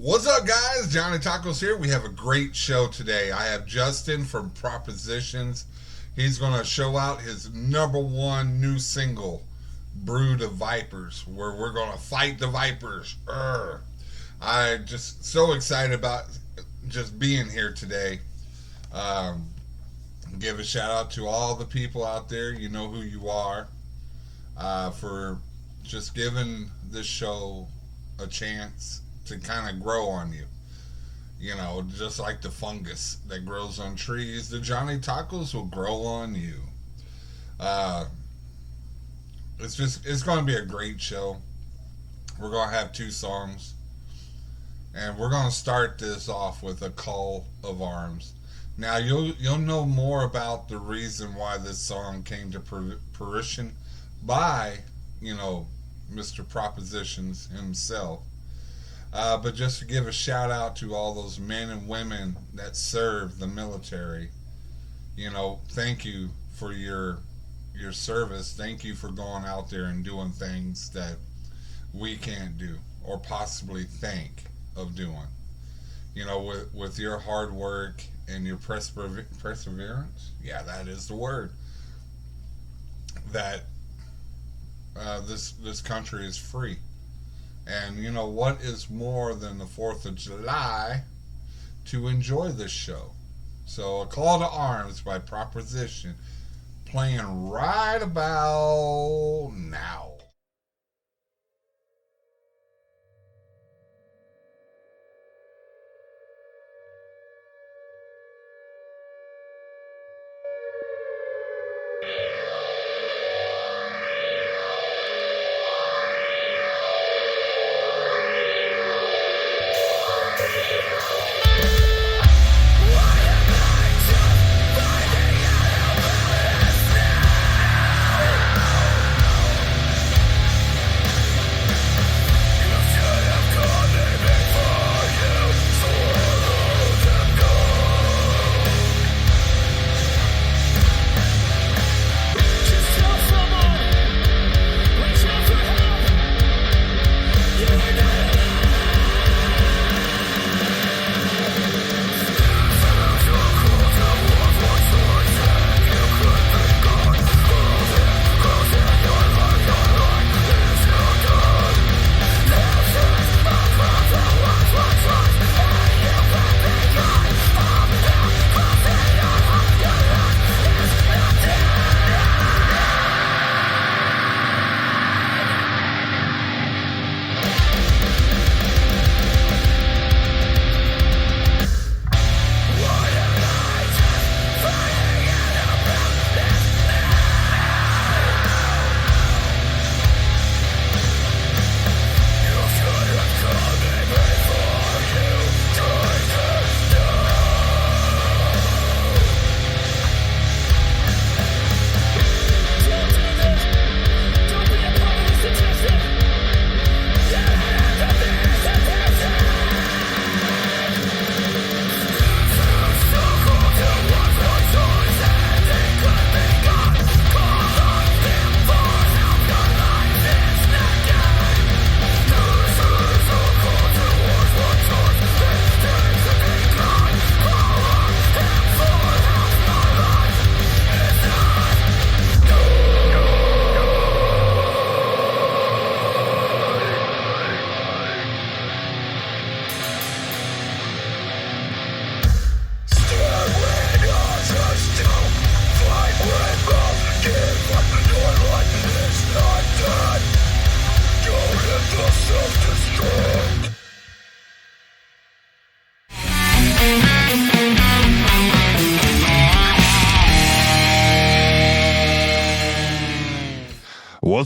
What's up, guys? Johnny Tacos here. We have a great show today. I have Justin from Propositions. He's going to show out his number one new single, Brood of Vipers, where we're going to fight the Vipers. I'm just so excited about just being here today. Um, Give a shout out to all the people out there. You know who you are, for just giving this show a chance to kind of grow on you. You know, just like the fungus that grows on trees, the Johnny Tacos will grow on you. Uh, it's going to be a great show. We're going to have two songs, and we're going to start this off with a call of arms. Now you'll know more about the reason why this song came to fruition by, Mr. Propositions himself. But just to give a shout out to all those men and women that serve the military, thank you for your service. Thank you for going out there and doing things that we can't do or possibly think of doing. With your hard work and your perseverance, yeah, that is the word. That this country is free. And what is more than the 4th of July to enjoy this show? So, a call to arms by Proposition, playing right about now.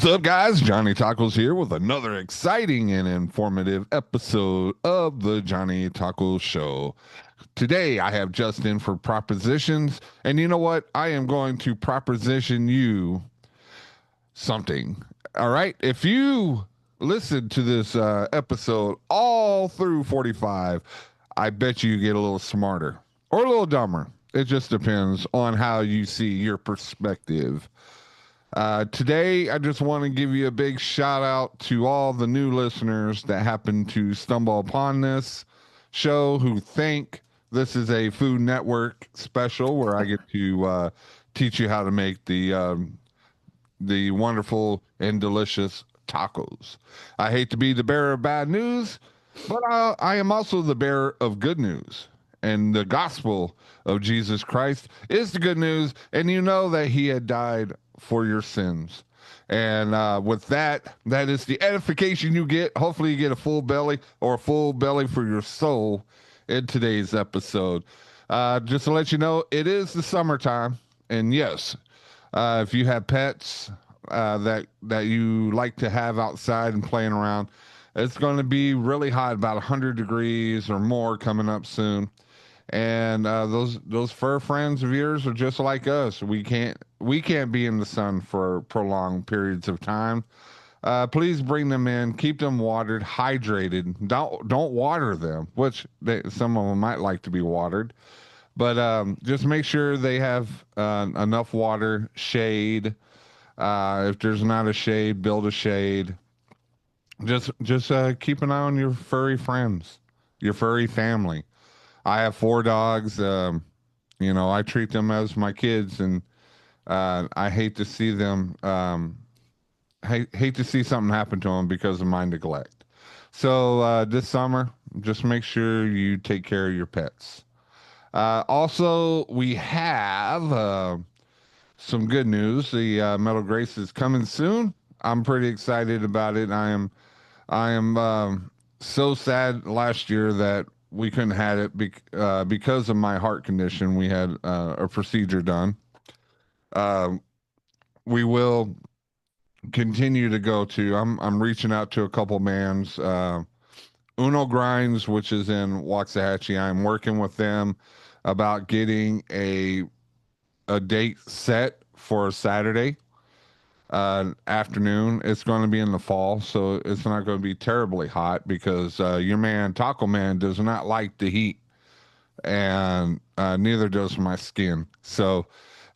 What's up, guys? Johnny Tacos here with another exciting and informative episode of the Johnny Tacos Show. Today, I have Justin for Propositions, and you know what? I am going to proposition you something. All right? If you listen to this episode all through 45, I bet you get a little smarter or a little dumber. It just depends on how you see your perspective. Today, I just want to give you a big shout out to all the new listeners that happen to stumble upon this show who think this is a Food Network special where I get to teach you how to make the wonderful and delicious tacos. I hate to be the bearer of bad news, but I am also the bearer of good news. And the gospel of Jesus Christ is the good news. And you know that he had died for your sins. And with that, that is the edification you get. Hopefully, you get a full belly or a full belly for your soul in today's episode. Just to let you know, it is the summertime. And yes, if you have pets that you like to have outside and playing around, it's going to be really hot, about 100 degrees or more coming up soon. And those fur friends of yours are just like us. We can't be in the sun for prolonged periods of time. Please bring them in, keep them watered, hydrated. Don't water them, which some of them might like to be watered. But just make sure they have enough water, shade. If there's not a shade, build a shade. Just keep an eye on your furry friends, your furry family. I have four dogs. I treat them as my kids, and I hate to see them. Hate to see something happen to them because of my neglect. So this summer, just make sure you take care of your pets. Also, we have some good news. The Metal Grace is coming soon. I'm pretty excited about it. I am so sad last year that we couldn't have it because of my heart condition. We had a procedure done. Uh, we will continue to go to. I'm reaching out to a couple bands. Uno Grinds, which is in Waxahachie. I'm working with them about getting a date set for Saturday afternoon. It's going to be in the fall, so it's not going to be terribly hot because your man Taco Man does not like the heat, and neither does my skin. So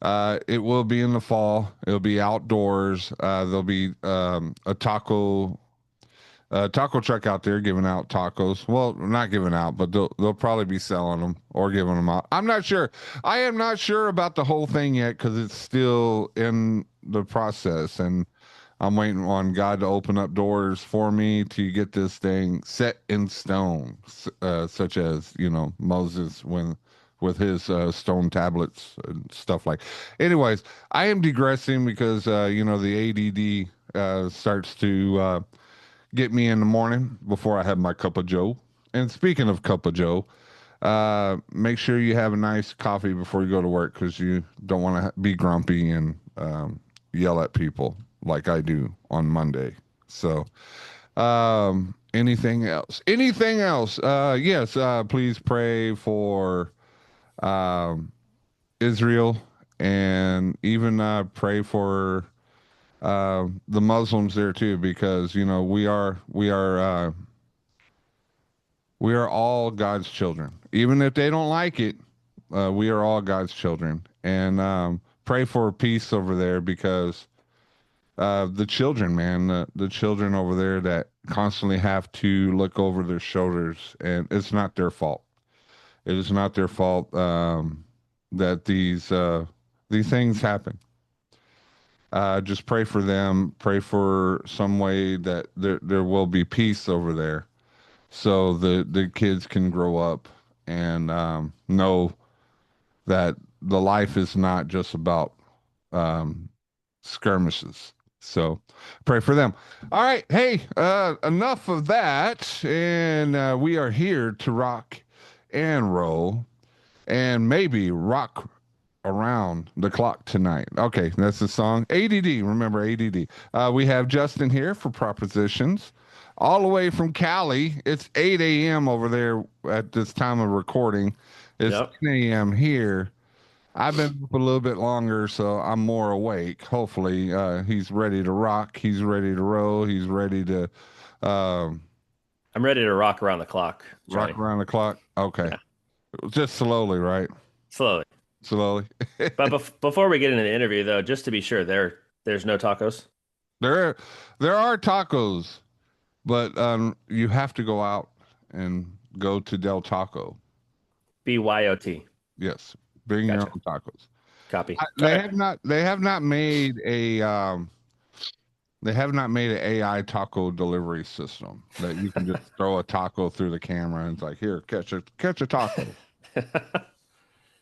it will be in the fall. It'll be outdoors. There'll be a taco truck out there giving out tacos. Well, not giving out, but they'll probably be selling them or giving them out. I'm not sure. I am not sure about the whole thing yet because it's still in the process, and I'm waiting on God to open up doors for me to get this thing set in stone, such as Moses when with his stone tablets and stuff like. Anyways, I am digressing because the ADD starts to get me in the morning before I have my cup of Joe. And speaking of cup of Joe, make sure you have a nice coffee before you go to work because you don't want to be grumpy and yell at people like I do on Monday. So, anything else? Anything else? Yes, please pray for um, Israel and even pray for the Muslims there too, because we are all God's children. Even if they don't like it, we are all God's children. And pray for peace over there because the children, man, the children over there that constantly have to look over their shoulders, and it's not their fault. It is not their fault that these things happen. Just pray for them. Pray for some way that there will be peace over there, so the kids can grow up and know that the life is not just about um, skirmishes. So pray for them. All right. Hey, enough of that. And we are here to rock and roll and maybe rock around the clock tonight. Okay, that's the song. ADD, remember ADD. We have Justin here for propositions, all the way from Cali. It's 8 a.m. over there at this time of recording. It's Yep. 10 a.m. here. I've been up a little bit longer, so I'm more awake. Hopefully, he's ready to rock. He's ready to roll. He's ready to um, I'm ready to rock around the clock, rock Johnny. around the clock. Okay, Yeah, just slowly, right? slowly. Slowly. But before we get into the interview, though, just to be sure, they're There's no tacos. There, there are tacos, but you have to go out and go to Del Taco. BYOT. Yes, bring your Gotcha. own tacos. Copy. All They right. have not. They have not made a. They have not made an AI taco delivery system that you can just throw a taco through the camera and it's like, here, catch a taco.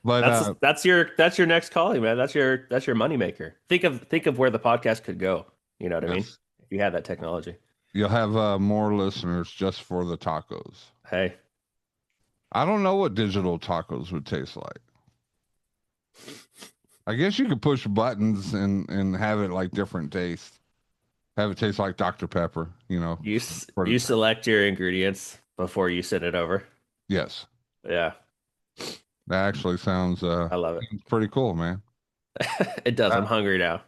But That's your next calling, man. That's your moneymaker. Think of where the podcast could go. You know what I mean? yes, If you had that technology. you'll have more listeners just for the tacos. Hey, I don't know what digital tacos would taste like. I guess you could push buttons and have it like different taste. Have it taste like Dr. Pepper, for you the select your ingredients before you send it over. yes. Yeah, That actually I love it. sounds pretty cool, man. It does. I'm hungry now.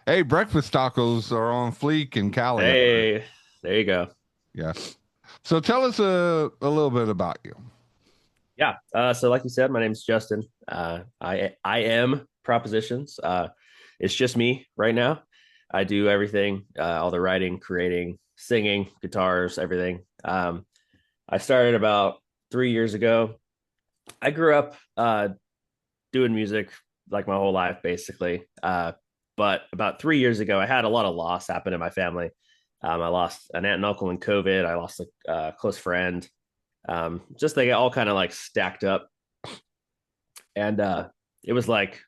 Hey, breakfast tacos are on fleek in Cali. Hey, there you go. Yes. So tell us a little bit about you. Yeah. So like you said, my name's Justin. I am Propositions. It's just me right now. I do everything, all the writing, creating, singing, guitars, everything. I started about 3 years ago. I grew up doing music like my whole life, basically. But about 3 years ago, I had a lot of loss happen in my family. I lost an aunt and uncle in COVID. I lost a close friend. Just they all kind of like stacked up, and it was like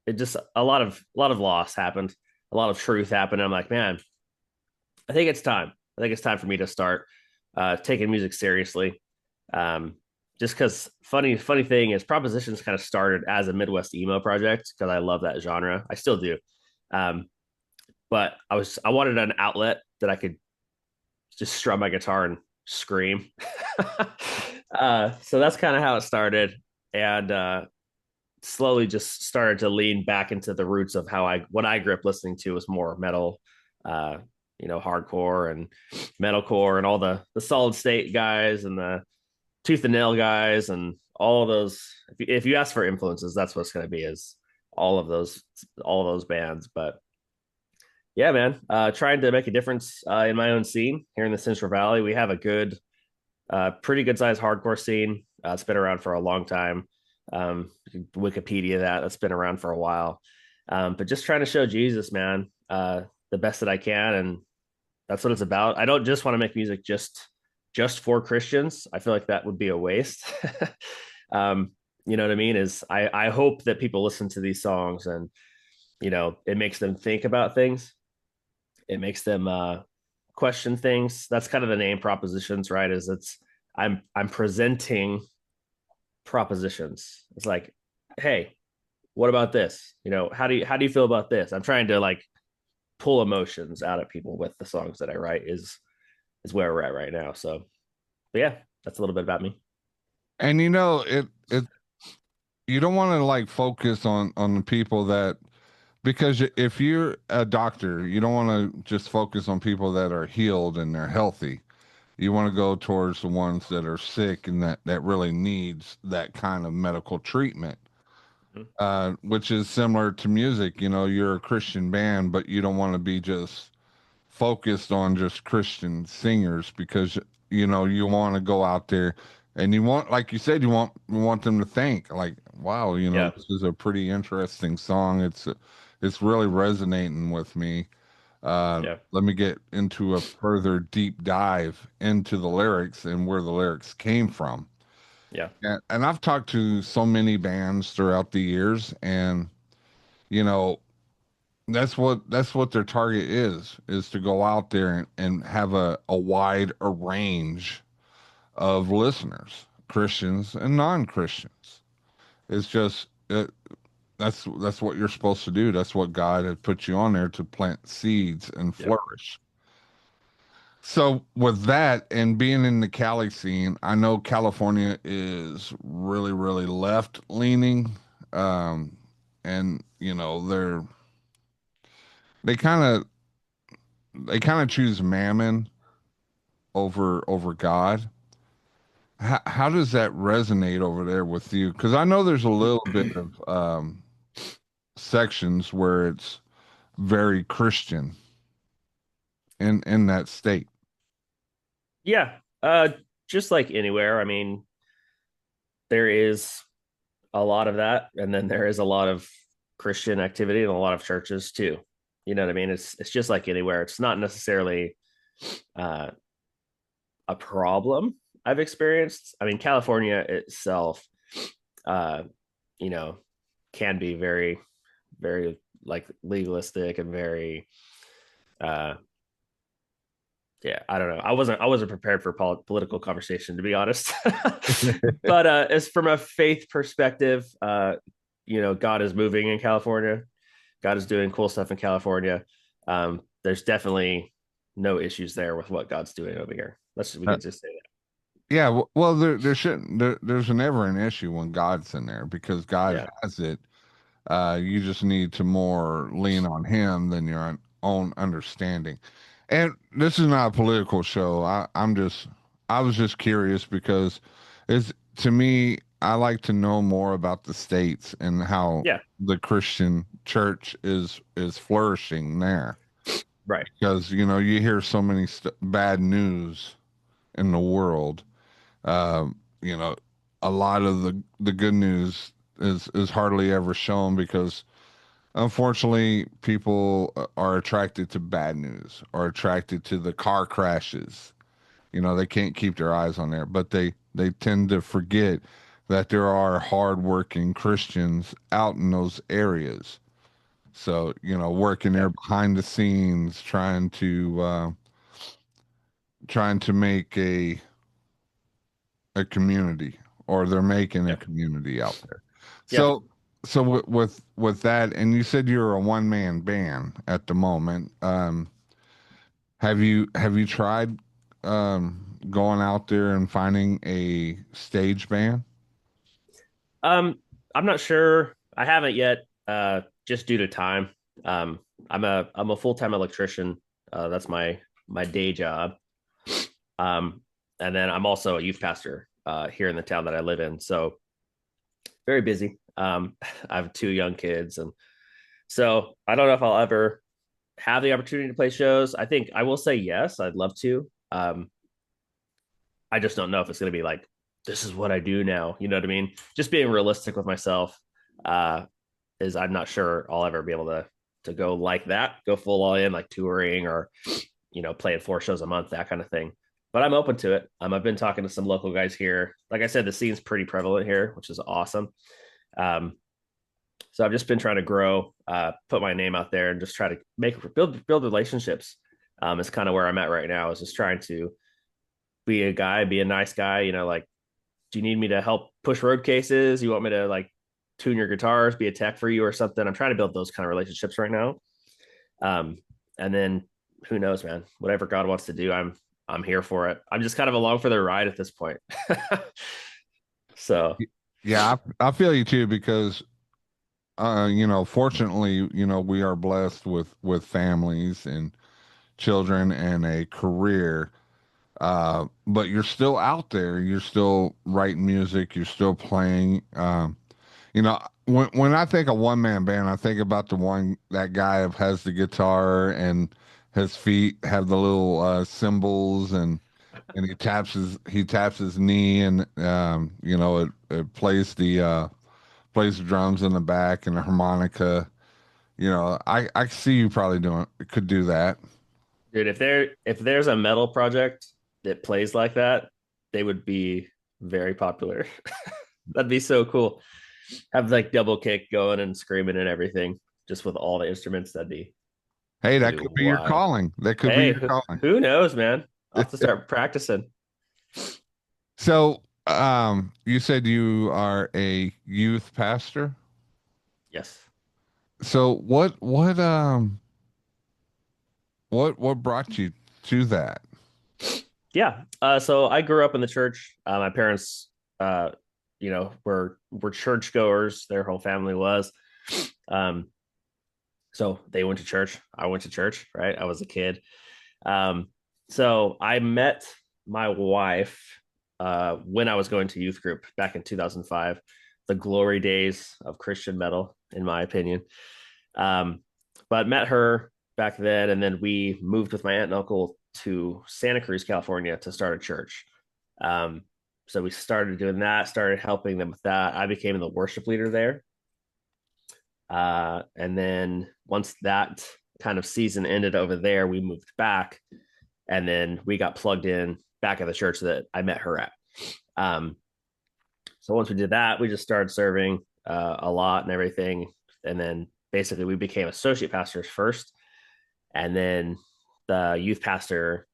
it just a lot of loss happened, a lot of truth happened. I'm like, man, I think it's time. I think it's time for me to start taking music seriously. Um, just because funny thing is, Propositions kind of started as a Midwest emo project because I love that genre. I still do. Um, but I wanted an outlet that I could just strum my guitar and scream. So that's kind of how it started, and slowly just started to lean back into the roots of how what I grew up listening to was more metal, uh, hardcore and metalcore and all the solid state guys and the tooth and nail guys and all of those. If you ask for influences, that's what's going to be is all of those bands. But yeah, man, trying to make a difference in my own scene here in the Central Valley. We have a pretty good sized hardcore scene. It's been around for a long time. Wikipedia that's been around for a while. But just trying to show Jesus, man, the best that I can, and that's what it's about. I don't just want to make music just for Christians. I feel like that would be a waste. You know what I mean? Is I hope that people listen to these songs and it makes them think about things. It makes them question things. That's kind of the name Propositions, right? Is I'm presenting propositions. It's like, hey, what about this? How do you feel about this? I'm trying to like pull emotions out of people with the songs that I write is where we're at right now. So, but yeah, that's a little bit about me. And it you don't want to like focus on the people that because if you're a doctor, you don't want to just focus on people that are healed and they're healthy. You want to go towards the ones that are sick and that really needs that kind of medical treatment. Mhm. Which is similar to music. You're a Christian band, but you don't want to be just focused on just Christian singers because you want to go out there and you want, like you said, you want them to think like, wow, Yeah, this is a pretty interesting song. It's really resonating with me. yeah, Let me get into a further deep dive into the lyrics and where the lyrics came from. yeah, And I've talked to so many bands throughout the years, and you know, that's what their target is to go out there and have a wide a range of listeners, Christians and non-Christians. It's just that's what you're supposed to do. That's what God had put you on there to plant seeds and yep, flourish. So with that and being in the Cali scene, I know California is really, really left leaning. Um, and they kind of they kind of choose mammon over God. How does that resonate over there with you? Because I know there's a little bit of sections where it's very Christian in that state. Yeah. Just like anywhere. I mean, there is a lot of that, and then there is a lot of Christian activity and a lot of churches too. You know what I mean? It's just like anywhere. It's not necessarily uh, a problem I've experienced. I mean, California itself, uh, you know, can be very, very like legalistic and very, uh, yeah, I don't know. I wasn't prepared for political conversation, to be honest. But as from a faith perspective, God is moving in California. God is doing cool stuff in California. There's definitely no issues there with what God's doing over here. We Uh, can just say that. yeah, well, there shouldn't there's never an issue when God's in there because God Yeah, has it. You just need to more lean on Him than your own understanding. And this is not a political show. I was just curious because it's to me, I like to know more about the states and how yeah, the Christian church is flourishing there. right. Because you hear so many bad news in the world. Um, you know, a lot of the good news is hardly ever shown because unfortunately people are attracted to bad news or attracted to the car crashes. They can't keep their eyes on there, but they tend to forget that there are hardworking Christians out in those areas. So, working Yeah, there behind the scenes, trying to make a community, or they're making a yeah, community out there. yeah. So with that, and you said you're a one man band at the moment. Have you tried going out there and finding a stage band? Um, I'm not sure. I haven't yet, just due to time. Um, I'm a full time electrician. That's my day job. Um, and then I'm also a youth pastor here in the town that I live in. So very busy. I have two young kids, and so I don't know if I'll ever have the opportunity to play shows. I think I will say yes. I'd love to. I just don't know if it's going to be like this is what I do now. You know what I mean? Just being realistic with myself uh, is I'm not sure I'll ever be able to go like that, go full all in like touring or playing 4 shows a month, that kind of thing. But I'm open to it. I've been talking to some local guys here. Like I said, the scene's pretty prevalent here, which is awesome. Um, so I've just been trying to grow, put my name out there, and just try to build relationships. Is kind of where I'm at right now. Is just trying to be a guy, be a nice guy. Like, do you need me to help push road cases? You want me to like tune your guitars, be a tech for you or something? I'm trying to build those kind of relationships right now. Um, and then who knows, man? Whatever God wants to do, I'm here for it. I'm just kind of along for the ride at this point. So Yeah, I feel you too because fortunately, we are blessed with families and children and a career. But you're still out there. You're still writing music. You're still playing. When I think of one man band, I think about that guy who has the guitar and his feet have the little cymbals and he taps his knee and it plays the drums in the back and the harmonica. I see you probably could do that. dude, if there's a metal project that plays like that, they would be very popular. That'd be so cool. Have like double kick going and screaming and everything, just with all the instruments. Hey, That'd that be could be your wild. calling. That could be Hey, your who, calling. who knows, man? I'll have to start practicing. So, you said you are a youth pastor. Yes. So, what brought you to that? Yeah. So I grew up in the church. My parents, were churchgoers. Their whole family was. Um, so they went to church. I went to church. Right. I was a kid. Um, so I met my wife when I was going to youth group back in 2005. the glory days of Christian metal, in my opinion. Um, but met her back then, and then we moved with my aunt and uncle to Santa Cruz, California, to start a church. Um, so we started doing that, started helping them with that. I became the worship leader there. And then once that kind of season ended over there, we moved back, and then we got plugged in back at the church that I met her at. Um, so once we did that, we just started serving a lot and everything, and then basically we became associate pastors first, and then the youth pastor.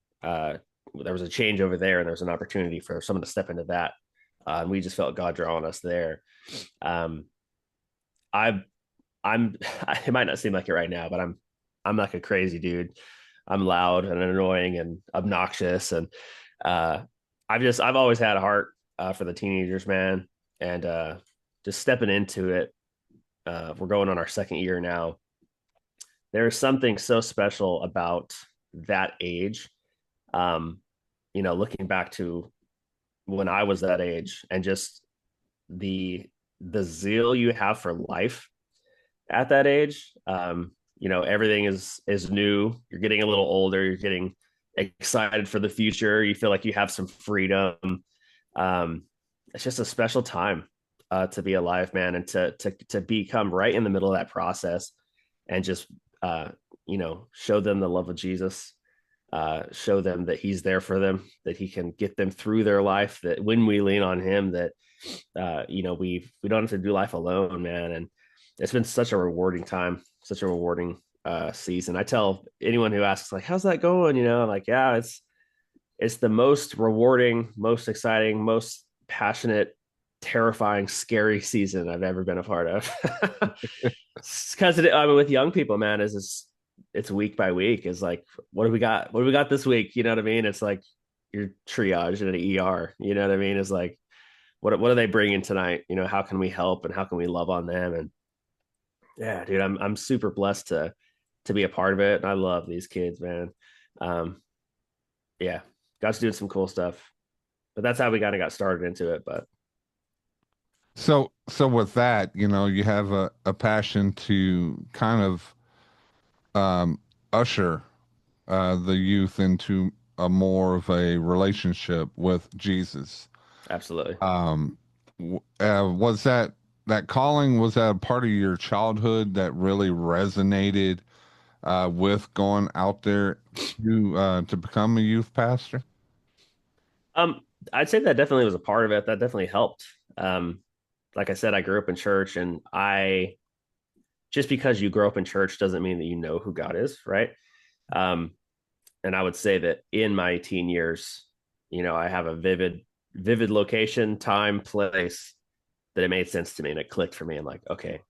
There was a change over there, and there was an opportunity for someone to step into that. And we just felt God drawing us there. Um, I I'm it might not seem like it right now, but I'm like a crazy dude. I'm loud and annoying and obnoxious, and uh I've always had a heart for the teenagers, man. And just stepping into it, we're going on our second year now. There's something so special about that age. Um, looking back to when I was that age, and just the the zeal you have for life at that age. Everything is new. You're getting a little older. You're getting excited for the future. You feel like you have some freedom. Um, it's just a special time to be alive, man, and to become right in the middle of that process, and just show them the love of Jesus. Show them that He's there for them, that He can get them through their life. That when we lean on Him, that we don't have to do life alone, man. And it's been such a rewarding time, such a rewarding season. I tell anyone who asks, like, how's that going? Like, yeah, it's the most rewarding, most exciting, most passionate, terrifying, scary season I've ever been a part of. Because I mean, with young people, man, it's week by week. Is like, what do we got? What do we got this week? You know what I mean? It's like you're triage in an ER. You know what I mean? It's like, what are they bringing tonight? How can we help, and how can we love on them? And yeah, dude, I'm super blessed to be a part of it, and I love these kids, man. Um, yeah, God's doing some cool stuff, but that's how we kind of got started into it. But So with that, you have a passion to kind of um, usher the youth into a more of a relationship with Jesus. absolutely. Was that calling, was that a part of your childhood that really resonated with going out there to become a youth pastor? Um, I'd say that definitely was a part of it. That definitely helped. Like I said, I grew up in church, and I just because you grow up in church doesn't mean that you know who God is, right? Um, and I would say that in my teen years, I have a vivid location, time, place that it made sense to me, and it clicked for me. I'm like, okay,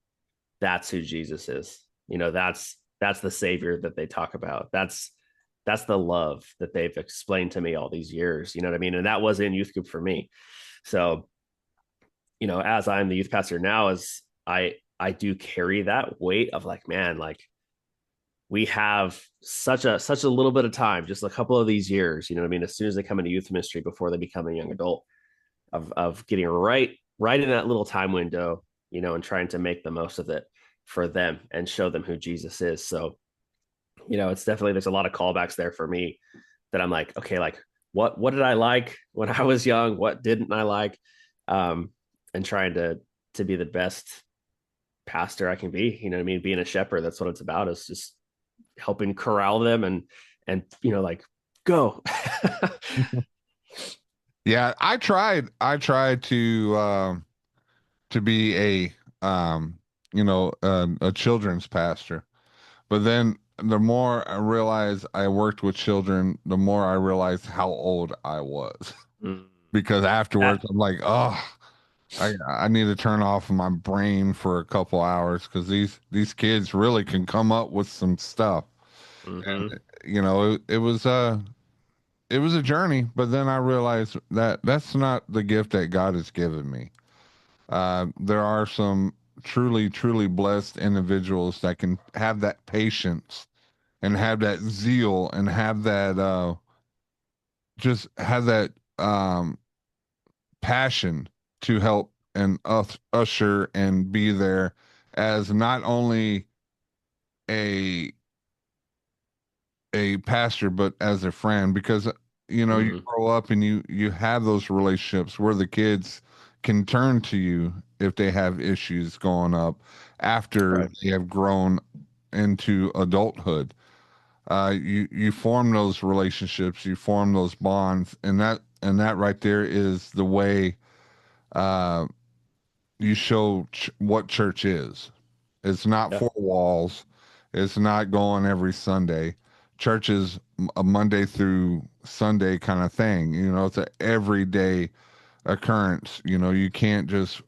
that's who Jesus is. That's the savior that they talk about. That's the love that they've explained to me all these years. You know what I mean? And that was in youth group for me. So, as I'm the youth pastor now, as I do carry that weight of like, man, like we have such a little bit of time, just a couple of these years, you know what I mean? As soon as they come into youth ministry before they become a young adult, of getting right in that little time window, and trying to make the most of it for them and show them who Jesus is. So, it's definitely, there's a lot of callbacks there for me that I'm like, okay, like what did I like when I was young? What didn't I like? Um, and trying to be the best pastor I can be, you know what I mean? Being a shepherd, that's what it's about, is just helping corral them and like go. Yeah, I tried to be a children's pastor. But then the more I realized I worked with children, the more I realized how old I was. Mm. Because afterwards That, I'm like, oh, I need to turn off my brain for a couple hours because these kids really can come up with some stuff. mm-hmm. And it was a journey, but then I realized that that's not the gift that God has given me. There are some truly blessed individuals that can have that patience and have that zeal and have that just have that passion to help usher and be there as not only a pastor but as a friend, because you Hmm. grow up and you have those relationships where the kids can turn to you if they have issues going up after Right. they have grown into adulthood. You form those relationships, you form those bonds, and that right there is the way uh, you show what church is. It's not Yeah. four walls. It's not going every Sunday. Church is a Monday through Sunday kind of thing. It's an everyday occurrence. You can't just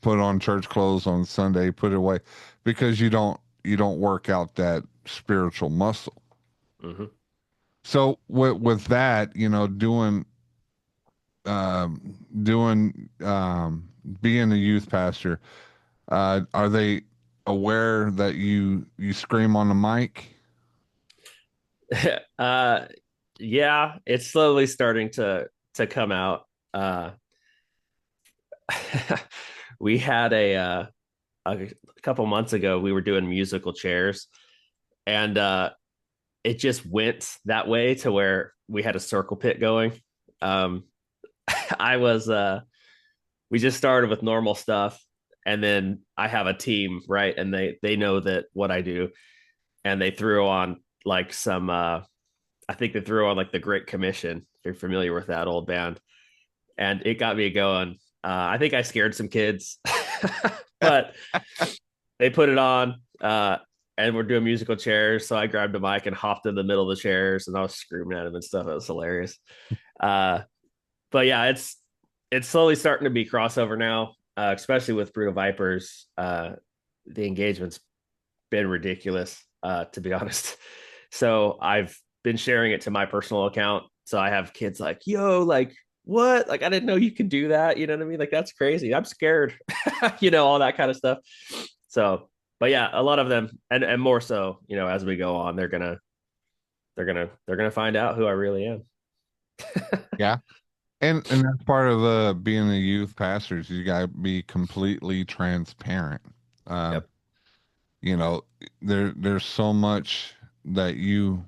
put on church clothes on Sunday, put it away, because you don't work out that spiritual muscle. Hmm. So with that, doing being a youth pastor, are they aware that you scream on the mic? uh, yeah, it's slowly starting to come out. Uh, we had a couple months ago. We were doing musical chairs, and it just went that way to where we had a circle pit going. Um, I was we just started with normal stuff, and then I have a team, right, and they know that what I do, and they threw on like some I think they threw on like the Great Commission, if you're familiar with that old band, and it got me going. I think I scared some kids, but they put it on, and we're doing musical chairs. So I grabbed a mic and hopped in the middle of the chairs, and I was screaming at them and stuff. It was hilarious. Uh, but yeah, it's slowly starting to be crossover now, especially with Brutal Vipers. The engagement's been ridiculous, to be honest. So I've been sharing it to my personal account. So I have kids like, yo, like, what? Like, I didn't know you could do that. You know what I mean? Like, that's crazy. I'm scared, all that kind of stuff. So, but yeah, a lot of them, and more so, as we go on, they're gonna find out who I really am. Yeah. And that's part of being a youth pastor is you got to be completely transparent. Um, Yep. you know, there's so much that you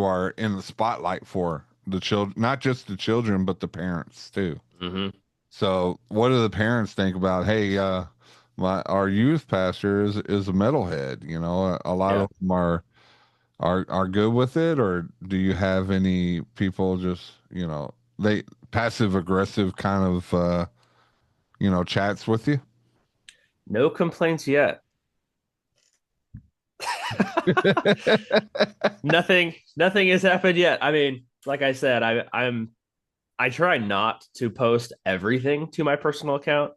are in the spotlight for the children, not just the children, but the parents too. Mm-hmm. So, what do the parents think about? Hey, our youth pastor is a metalhead. A lot Yeah. of them are good with it, or do you have any people just they passive aggressive kind of chats with you? No complaints yet. Nothing has happened yet. I mean, like I said, I try not to post everything to my personal account.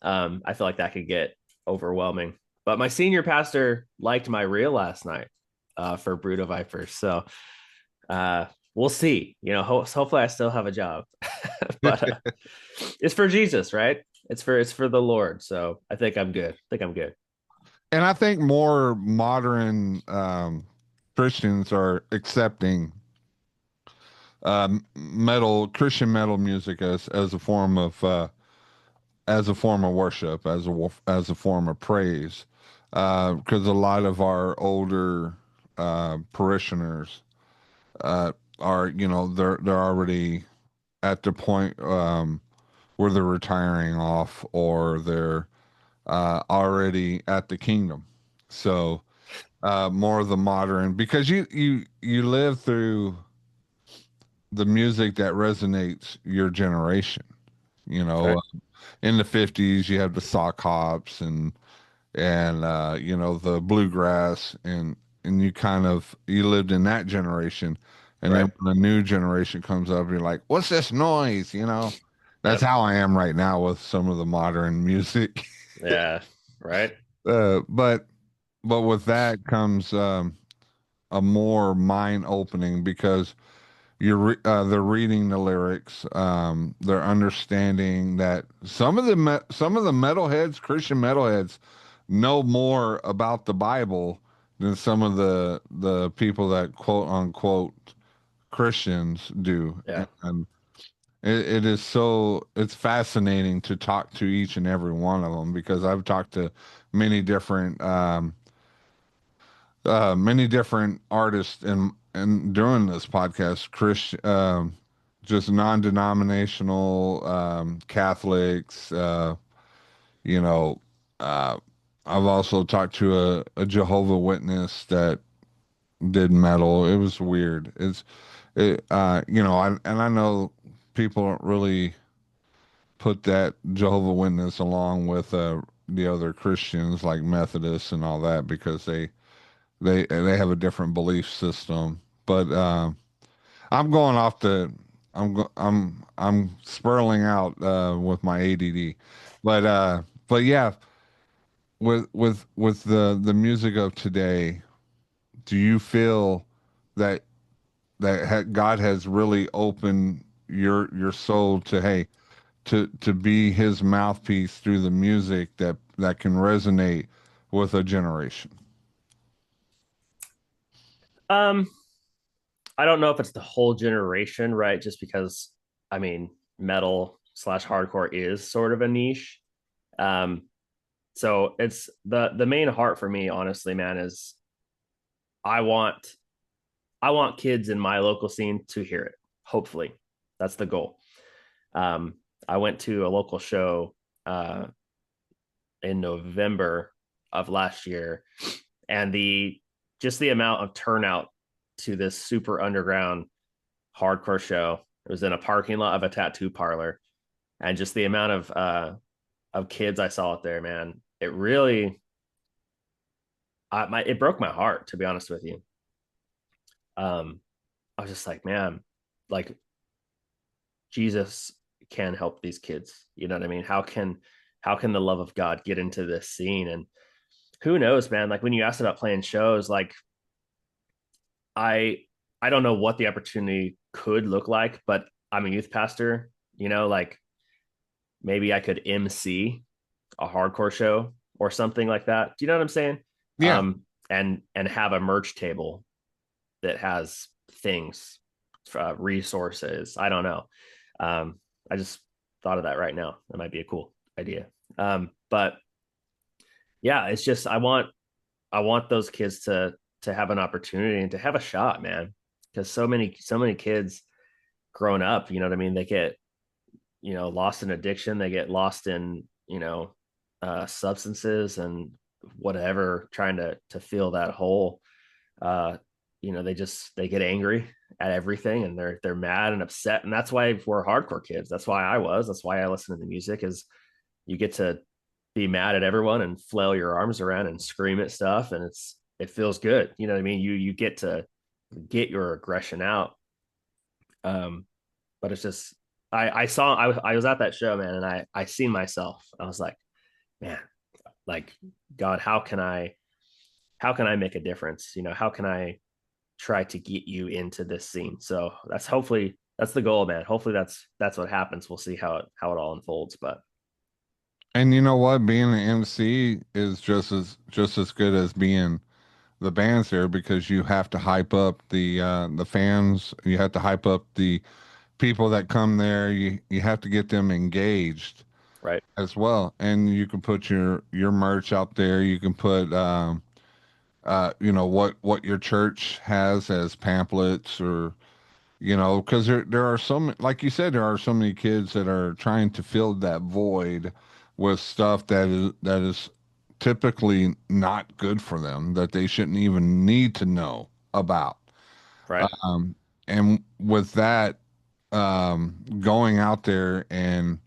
I feel like that could get overwhelming. But my senior pastor liked my reel last night, for Brood of Vipers. So uh, we'll see. Hopefully I still have a job, but it's for Jesus, right? It's for the Lord. So I think I'm good. I think I'm good. And I think more modern Christians are accepting Christian metal music as a form of worship, as a form of praise, because a lot of our older parishioners are they're already at the point where they're retiring off, or they're already at the kingdom. So more of the modern, because you live through the music that resonates your generation. Right. In the 50s, you have the sock hops and the bluegrass, and you lived in that generation. And then Right. when a new generation comes up, you're like, what's this noise? That's Yep. how I am right now with some of the modern music. Yeah. Right. But with that comes a more mind opening, because they're reading the lyrics, they're understanding that some of the metalheads, Christian metalheads, know more about the Bible than some of the people that quote unquote Christians do. Yeah. it is so it's fascinating to talk to each and every one of them because I've talked to many different many different artists and during this podcast, just non-denominational Catholics. You know, uh, I've also talked to a Jehovah Witness that did metal. It was weird. And I know people don't really put that Jehovah Witness along with the other Christians like Methodists and all that because they have a different belief system. But I'm going off the I'm spiraling out with my ADD. But yeah, with the music of today, do you feel that God has really opened your soul to hey to be his mouthpiece through the music that can resonate with a generation? Um, I don't know if it's the whole generation, right? Just because I mean, metal slash hardcore is sort of a niche. Um, so it's the main heart for me, honestly, man, is I want I want kids in my local scene to hear it. Hopefully, that's the goal. Um, I went to a local show uh, in November of last year, and the just the amount of turnout to this super underground hardcore show. It was in a parking lot of a tattoo parlor, and just the amount of kids I saw out there, man, it really it broke my heart, to be honest with you. Um, I was just like, man, like Jesus can help these kids. You know what I mean? How can the love of God get into this scene? And who knows, man? Like when you asked about playing shows, like I I don't know what the opportunity could look like, but I'm a youth pastor, like maybe I could MC a hardcore show or something like that. Do you know what I'm saying? Yeah. And have a merch table that has things, resources. I don't know. I just thought of that right now. That might be a cool idea. But yeah, it's just I want those kids to have an opportunity and to have a shot, man. Because so many kids growing up, you know what I mean? They get lost in addiction. They get lost in substances and whatever, trying to fill that hole. uh they get angry at everything, and they're mad and upset, and that's why we're hardcore kids. That's why I listen to the music, is you get to be mad at everyone and flail your arms around and scream at stuff, and it feels good. You know what I mean? You get to get your aggression out. But it's just I was at that show, man, and I seen myself. I was like, man, like, God, how can I make a difference? How can I try to get you into this scene? So that's the goal, man. Hopefully that's what happens. We'll see how it all unfolds. But And you know what? Being an MC is just as good as being the band's there because you have to hype up the fans. You have to hype up the people that come there. You have to get them engaged right, as well. And you can put your merch out there. You can put what your church has as pamphlets or because there are so many, like you said, there are so many kids that are trying to fill that void with stuff that is typically not good for them that they shouldn't even need to know about. right, Um, and with that, going out there and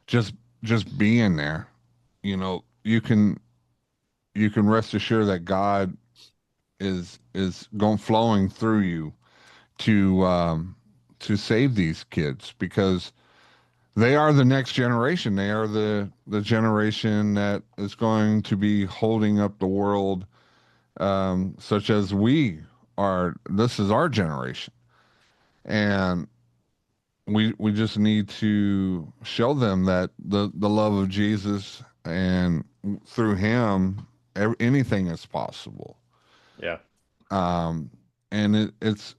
just just being there, you can rest assured that God is going flowing through you to to save these kids because they are the next generation. They are the generation that is going to be holding up the world, such as we are. This is our generation, and we just need to show them that the love of Jesus and through Him, anything is possible. yeah, Um, and it's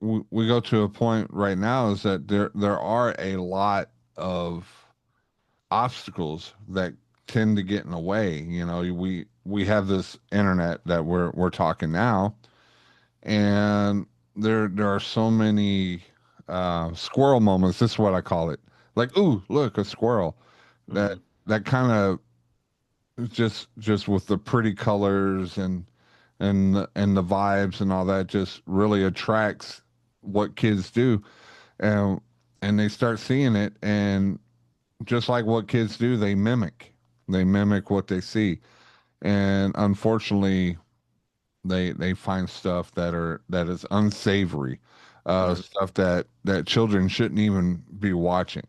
we go to a point right now is that there are a lot of obstacles that tend to get in the way. You know, we have this internet that we're talking now, and there are so many squirrel moments. This is what I call it. Like, ooh, look, a squirrel. That Mm, that kind of just with the pretty colors and the vibes and all that just really attracts what kids do, and and they start seeing it, and just like what kids do, they mimic what they see, and unfortunately they find stuff that is unsavory, mm, stuff that children shouldn't even be watching.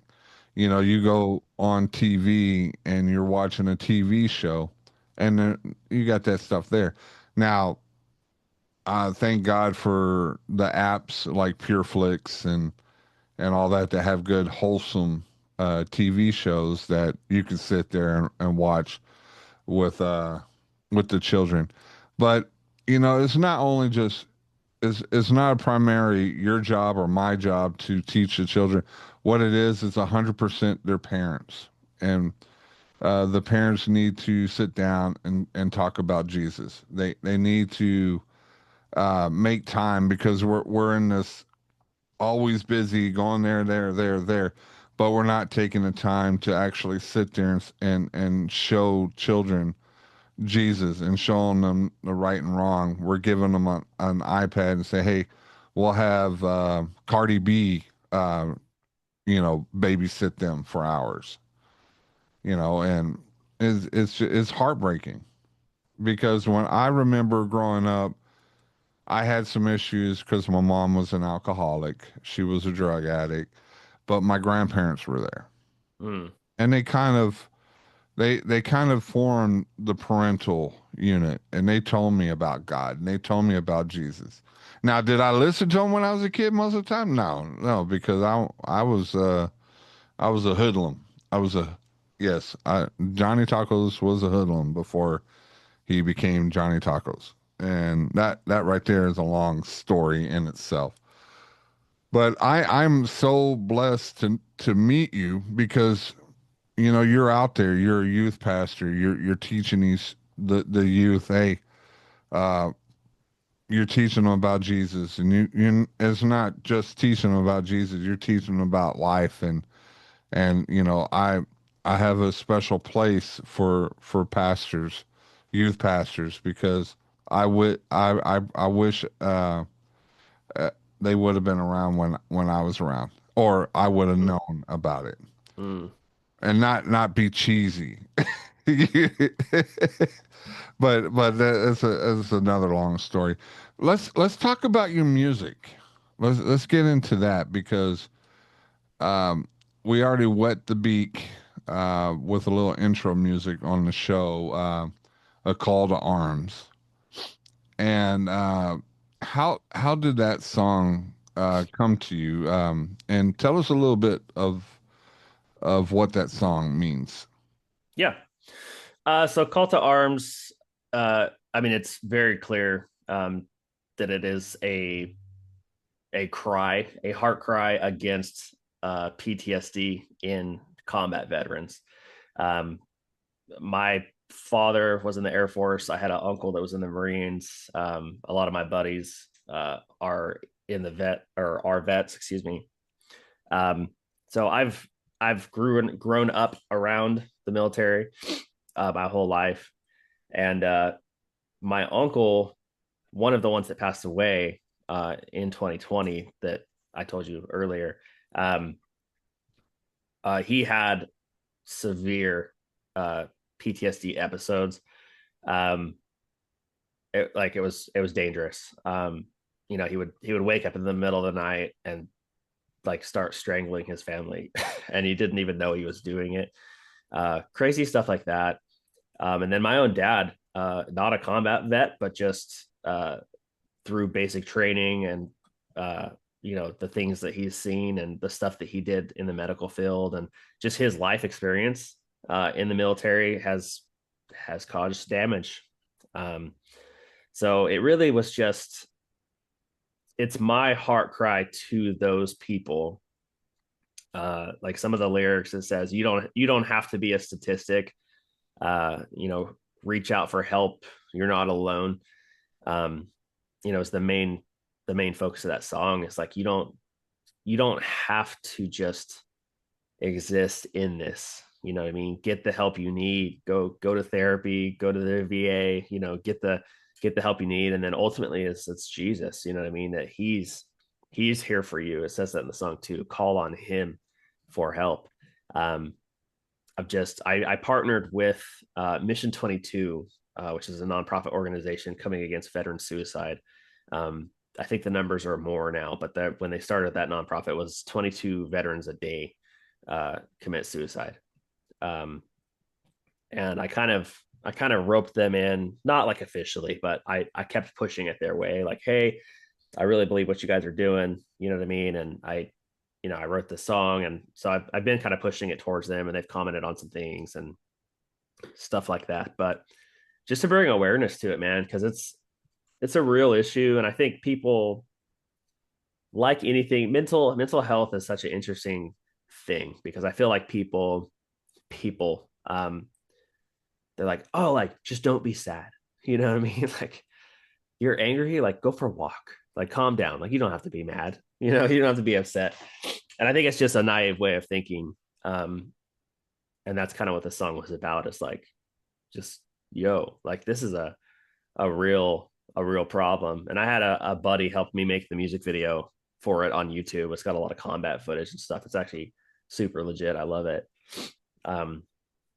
You know, you go on TV and you're watching a TV show, and you got that stuff there. Now, thank God for the apps like PureFlix and all that have good wholesome TV shows that you can sit there and watch with uh with the children. But you know, it's not only just it's not a primary your job or my job to teach the children. What it is 100% their parents, and the parents need to sit down and talk about Jesus. They need to make time because we're in this always busy going there, but we're not taking the time to actually sit there and show children Jesus and showing them the right and wrong. We're giving them an iPad and say, hey, we'll have Cardi B, babysit them for hours, and it's heartbreaking because when I remember growing up, I had some issues because my mom was an alcoholic. She was a drug addict, but my grandparents were there, mm, and they kind of formed the parental unit, and they told me about God and they told me about Jesus. Now, did I listen to them when I was a kid most of the time? No, no, because I was a hoodlum. I was a yes, Johnny Tacos was a hoodlum before he became Johnny Tacos. And that right there is a long story in itself. But I'm so blessed to meet you because you're out there, you're a youth pastor, you're teaching the youth, hey, uh you're teaching them about Jesus, and you it's not just teaching them about Jesus, you're teaching them about life, and I have a special place for pastors, youth pastors, because I wish uh, they would have been around when I was around, or I would have mm, known about it, mm. and not be cheesy. But that's another long story. Let's talk about your music. Let's get into that because um, we already wet the beak with a little intro music on the show, a call to arms. And how did that song come to you? And tell us a little bit of what that song means. Yeah. So call to arms. I mean, it's very clear that it is a cry, a heart cry against PTSD in combat veterans. Um, my father was in the Air Force. I had an uncle that was in the Marines. A lot of my buddies are in the vet or are vets, excuse me. Um, so I've grown up around the military my whole life, and my uncle, one of the ones that passed away in 2020 that I told you earlier, um, he had severe PTSD episodes. Um, it was dangerous. He would wake up in the middle of the night and like start strangling his family, and he didn't even know he was doing it. Crazy stuff like that. And then my own dad, not a combat vet, but just through basic training and uh, the things that he's seen and the stuff that he did in the medical field and just his life experience in the military has caused damage. Um, so it really was just it's my heart cry to those people. Like some of the lyrics, it says you don't have to be a statistic. You know, reach out for help. You're not alone. Um, you know, it's the main focus of that song. It's like you don't have to just exist in this. You know what I mean? Get the help you need. Go to therapy, go to the VA, you know, get the help you need. And then ultimately it's Jesus, you know what I mean? That he's here for you. It says that in the song too. Call on him for help. Um, I partnered with Mission 22, which is a nonprofit organization coming against veteran suicide. I think the numbers are more now, but when they started that nonprofit, it was 22 veterans a day commit suicide. Um, and I kind of roped them in, not like officially, but I kept pushing it their way, like, hey, I really believe what you guys are doing. You know what I mean? And I wrote the song, and so I've been kind of pushing it towards them, and they've commented on some things and stuff like that. But just to bring awareness to it, man, because it's a real issue, and I think people, like anything, mental health is such an interesting thing because I feel like people they're like, oh, like just don't be sad. You know what I mean? Like you're angry, like go for a walk, like calm down, like you don't have to be mad, you don't have to be upset. And I think it's just a naive way of thinking. And that's kind of what the song was about. It's like, just like this is a real problem. And I had a buddy help me make the music video for it on YouTube. It's got a lot of combat footage and stuff. It's actually super legit. I love it. um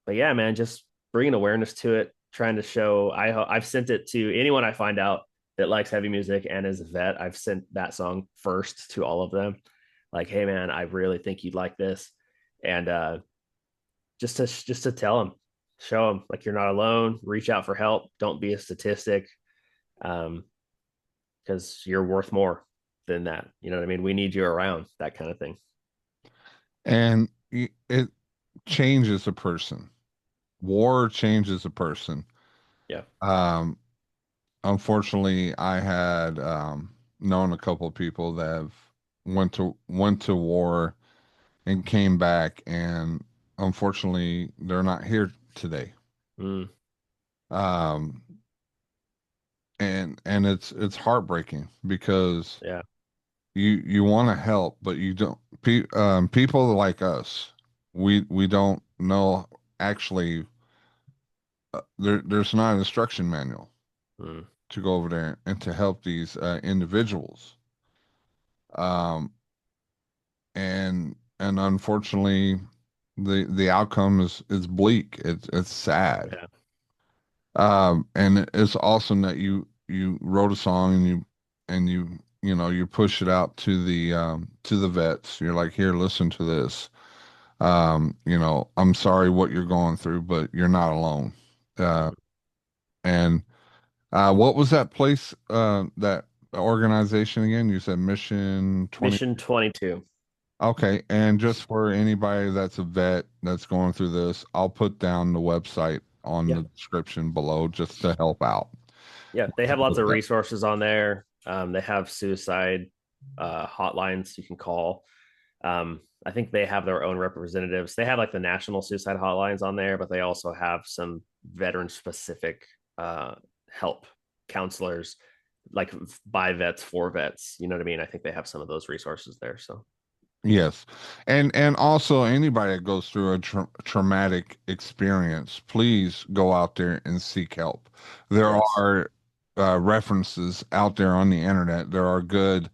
but yeah, man, just bringing awareness to it, trying to show. I've sent it to anyone I find out that likes heavy music and is a vet. I've sent that song first to all of them, like, hey man, I really think you'd like this. And just to tell them, show them like you're not alone, reach out for help, don't be a statistic. um because you're worth more than that, you know what I mean? We need you around, that kind of thing. And it changes a person. War changes a person. Yeah. Um, Unfortunately, I had known a couple of people that have went to war and came back, and unfortunately, they're not here today. Mm, Um, and it's heartbreaking because yeah. you want to help, but you don't. People like us, we don't know actually. There's not an instruction manual Mm, to go over there and to help these individuals. Um, and unfortunately, the outcome is bleak. It's sad. yeah. And it's awesome that you wrote a song and you push it out to the vets. You're like, here, listen to this. I'm sorry what you're going through, but you're not alone. Uh, and what was that place, that organization again? You said Mission 20. Mission 22. Okay, and just for anybody that's a vet that's going through this, I'll put down the website on Yeah. the description below just to help out. Yeah, they have lots of resources on there. They have suicide hotlines you can call. I think they have their own representatives. They have like the national suicide hotlines on there, but they also have some veteran specific uh, help counselors, like by vets for vets. You know what I mean? I think they have some of those resources there. So Yes. And also anybody that goes through a traumatic experience, please go out there and seek help. There yes. are references out there on the internet. There are good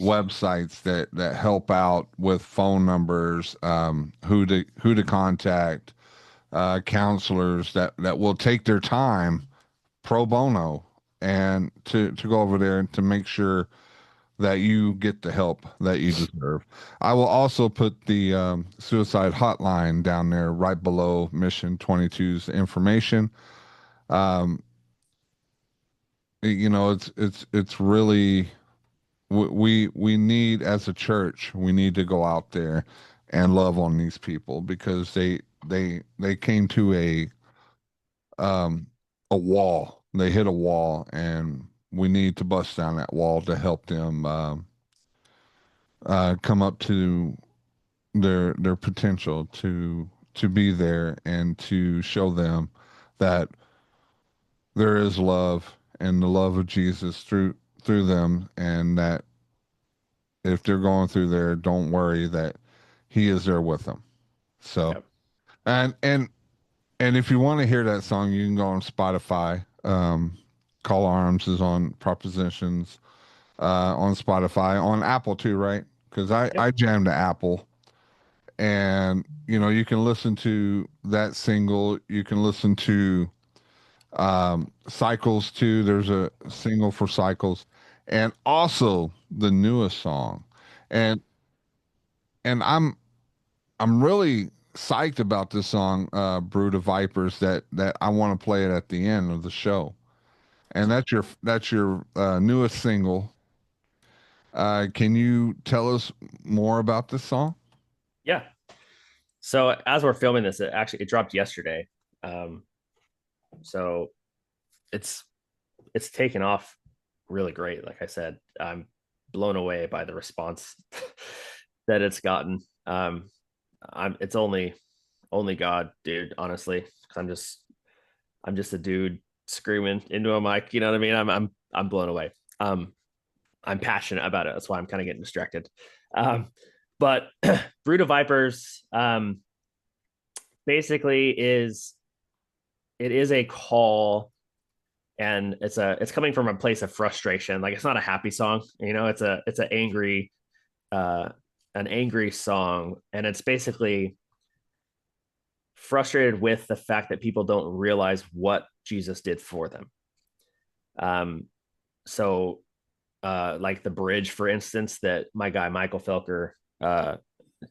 websites that help out with phone numbers, who to contact, counselors that will take their time pro bono and to go over there and to make sure that you get the help that you deserve. I will also put the suicide hotline down there right below Mission 22's information. Um, it's really we need, as a church, we need to go out there and love on these people because they came to um a wall. They hit a wall, and we need to bust down that wall to help them come up to their potential to be there and to show them that there is love and the love of Jesus through them, and that if they're going through there, don't worry that He is there with them. So Yep. and and and if you want to hear that song, you can go on Spotify. Call Arms is on Propositions on Spotify, on Apple too, right? Because I Yep. jammed to Apple, and you can listen to that single. You can listen to Cycles too. There's a single for Cycles, and also the newest song, and and I'm really psyched about this song, Brood of Vipers, that I want to play it at the end of the show. And that's your newest single. Can you tell us more about this song? Yeah. So as we're filming this, it dropped yesterday. Um, so it's it's taken off really great. Like I said, I'm blown away by the response that it's gotten. It's only God, dude. Honestly, 'cause I'm just a dude screaming into a mic. You know what I mean? I'm blown away. I'm passionate about it. That's why I'm kind of getting distracted. Um, but Brood of Vipers, basically it is a call, and it's coming from a place of frustration. Like, it's not a happy song, it's uh an angry song, and it's basically frustrated with the fact that people don't realize what Jesus did for them. Um so like the bridge, for instance, that my guy Michael Felker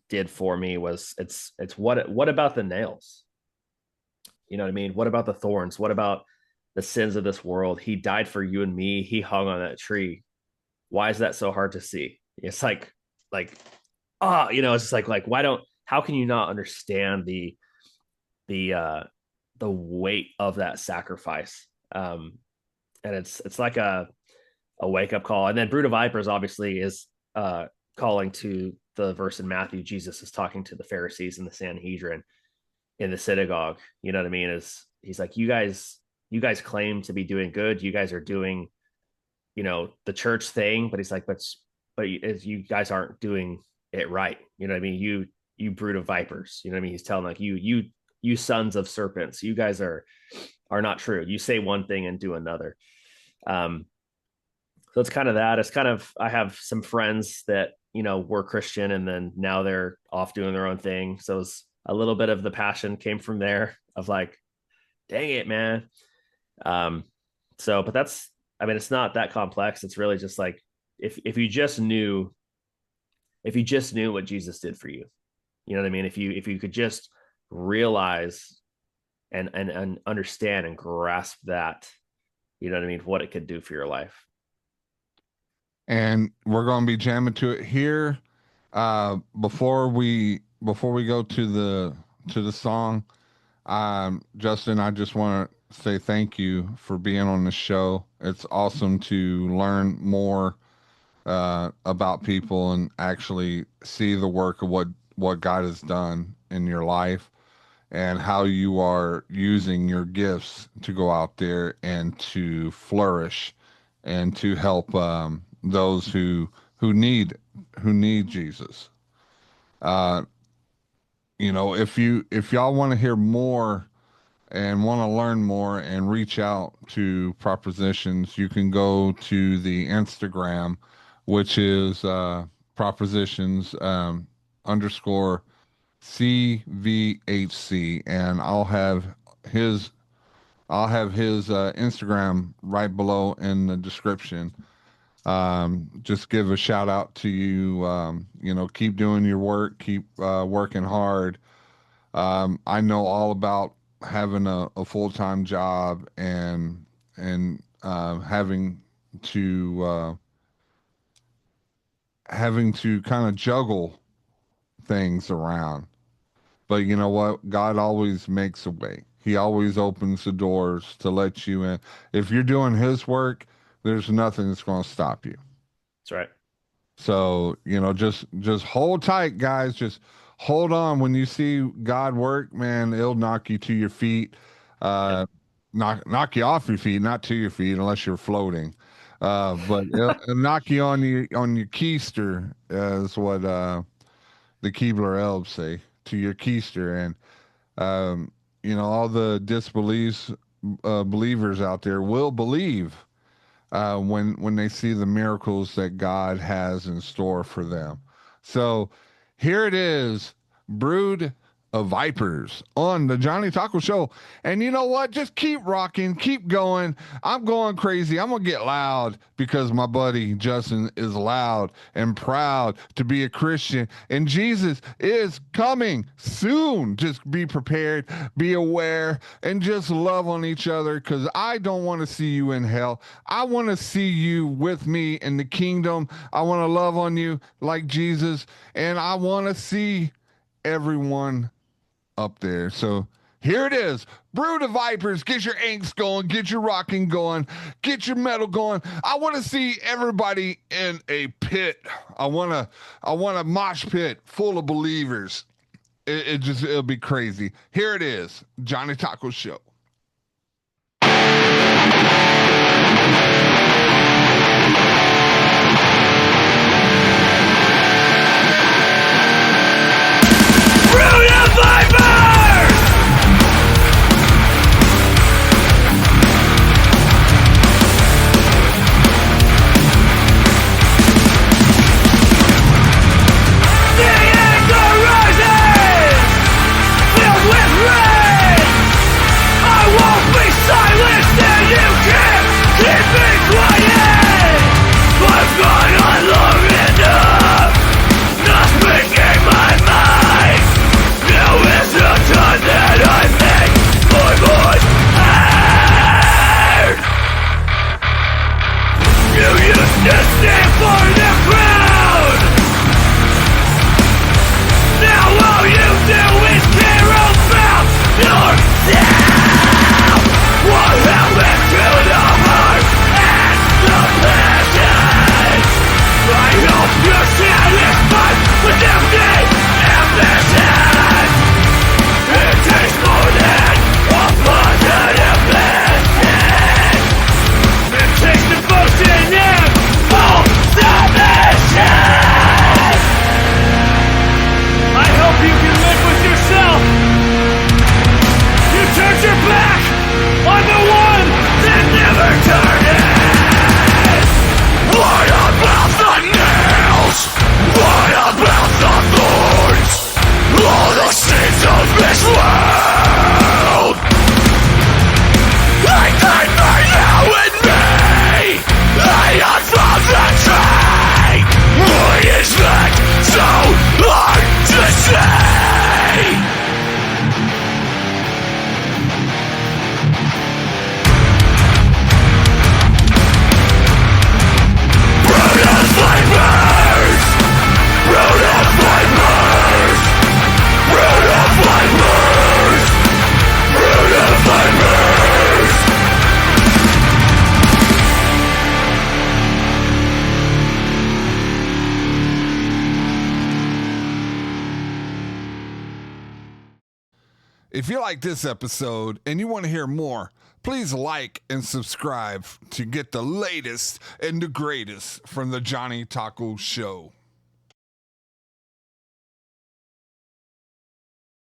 did for me was, it's what about the nails? You know what I mean? What about the thorns? What about the sins of this world? He died for you and me. He hung on that tree. Why is that so hard to see? It's like it's just like why don't how can you not understand the uh the weight of that sacrifice? And it's like a wake up call. And then Brood of Vipers obviously is calling to the verse in Matthew. Jesus is talking to the Pharisees and the Sanhedrin in the synagogue. You know what I mean? Is he's like, you guys claim to be doing good. You guys are doing, the church thing, but he's like, but you guys aren't doing it right. You know what I mean? You brood of vipers. You know what I mean? He's telling, like, you sons of serpents. You guys are not true. You say one thing and do another. Um, so it's kind of that. It's kind of, I have some friends that were Christian, and then now they're off doing their own thing. So it's a little bit of the passion came from there of like, dang it, man. Um, but that's, I mean, it's not that complex. It's really just like, if you just knew, what Jesus did for you, you know what I mean? If you could just realize and understand and grasp that, you know what I mean, what it could do for your life. And we're going to be jamming to it here. Before we go to the song, Justin, I just want to say thank you for being on the show. It's awesome to learn more about people and actually see the work of what God has done in your life, and how you are using your gifts to go out there and to flourish and to help those who need who need Jesus. Uh, if y'all want to hear more and want to learn more and reach out to Propositions, you can go to the Instagram, which is Propositions underscore CVHC, and his I'll have his Instagram right below in the description. Just give a shout out to you. Keep doing your work, keep working hard. I know all about having a full time job and having to kind of juggle things around. But you know what? God always makes a way. He always opens the doors to let you in. If you're doing His work, there's nothing that's going to stop you. That's right. So, just hold tight, guys. Just hold on. When you see God work, man, it'll knock you to your feet. Knock you off your feet, not to your feet, unless you're floating. But it'll knock you on your keister, is what the Keebler elves say, to your keister. And all the disbeliefs believers out there will believe when they see the miracles that God has in store for them. So here it is, brood of vipers on the Johnny Taco Show. And you know what? Just keep rocking, keep going. I'm going crazy. I'm gonna get loud because my buddy Justin is loud and proud to be a Christian, and Jesus is coming soon. Just be prepared, be aware, and just love on each other, because I don't want to see you in hell. I want to see you with me in the kingdom. I want to love on you like Jesus, and I want to see everyone up there. So here it is, brood of vipers. Get your angst going, get your rocking going, get your metal going. I want to see everybody in a pit. I want a mosh pit full of believers. It'll be crazy. Here it is, Johnny Taco Show. Brood of vipers! The anger rises, filled with rage. I won't be silenced, and you can't keep me quiet. I've gone on long enough, not speaking my mind. Now is the time that I make my voice heard. You used to stand for the crowd. Now all you do is care about yourself. What happened to the heart and the passion? I hope you're satisfied with empty ambition. It takes more than a positive message. It takes devotion and full submission. I hope you can live with yourself. You turned your back on the one that never turned it. What about the nails? What about the thorns? All the sins of this world. I can't find you in me. I am from the tree. Why is that so hard to say? Brood of vipers! Brood of vipers! Brood of vipers! Brood of vipers! If you like this episode and you want to hear more, please like and subscribe to get the latest and the greatest from the Johnny Taco Show.